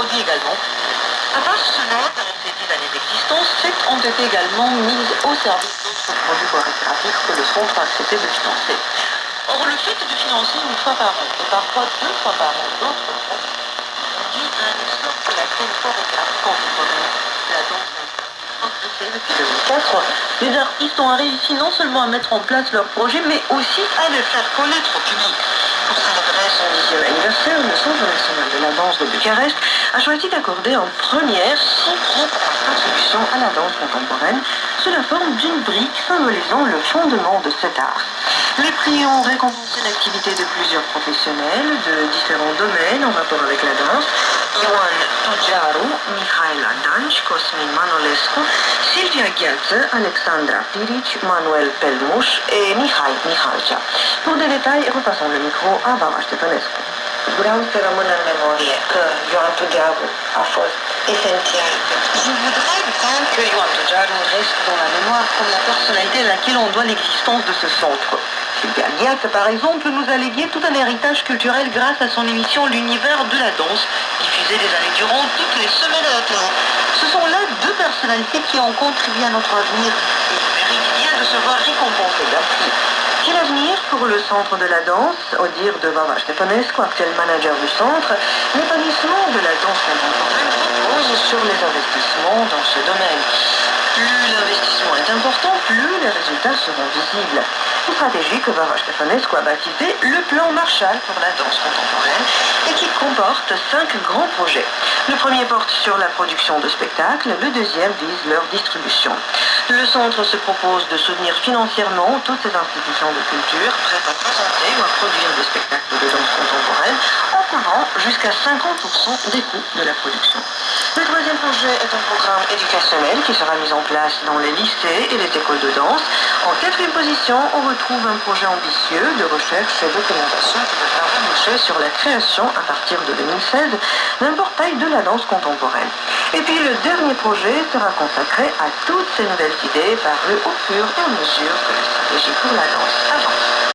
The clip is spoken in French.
produit également. À part cela, dans ces 10 années d'existence, 7 ont été également mises au service d'autres produits récréatifs que le centre a accepté de financer. Or, le fait de financer une fois par an, et parfois 2 fois par an, d'autres produits, dit un essor de la scène chorégraphique contemporaine, la danse. Depuis 2004, les artistes ont réussi non seulement à mettre en place leur projet, mais aussi à le faire connaître au public. Pour célébrer son 10e anniversaire, le Centre national de la danse de Bucarest a choisi d'accorder en première 6 prix pour la contribution à la danse contemporaine sous la forme d'une brique symbolisant le fondement de cet art. Les prix ont récompensé l'activité de plusieurs professionnels de différents domaines en rapport avec la danse. Ioan Tojaru, Mihaela Danci, Cosmin Manolescu, Silvia Gheață, Alexandra Piric, Manuel Pelmuș et Mihai Mihalcea. Pour des détails, repassons le micro à Vava Ștefănescu. Vreau să rămână în memorie că Ioan Tojaru a fost esențial. Je voudrais que Ioan Tojaru reste dans la mémoire comme la personnalité à laquelle on doit l'existence de ce centre. Silvia Gheață, par exemple, nous a légué tout un héritage culturel grâce à son émission L'univers de la danse, diffusée des années durant toutes les semaines à la télé. Ce sont là 2 personnalités qui ont contribué à notre avenir et il mérite bien de se voir récompensé d'un prix. Quel avenir pour le centre de la danse? Au dire de Vava Ștefănescu, actuel manager du centre, l'épanouissement de la danse contemporaine repose sur les investissements dans ce domaine. Plus l'investissement est important, plus les résultats seront visibles. Une stratégie que Vava Ștefănescu a baptisée le plan Marshall pour la danse contemporaine et qui comporte 5 grands projets. Le premier porte sur la production de spectacles, le deuxième vise leur distribution. Le centre se propose de soutenir financièrement toutes ces institutions de culture prêtes à présenter ou à produire des spectacles de danse contemporaine en couvrant jusqu'à 50% des coûts de la production. Le troisième projet est un programme éducationnel qui sera mis en place dans les lycées et les écoles de danse. En 4e position, on retrouve un projet ambitieux de recherche et documentation qui devra déboucher sur la création, à partir de 2016, d'un portail de la danse contemporaine. Et puis le dernier projet sera consacré à toutes ces nouvelles idées parues au fur et à mesure que la stratégie pour la danse avance.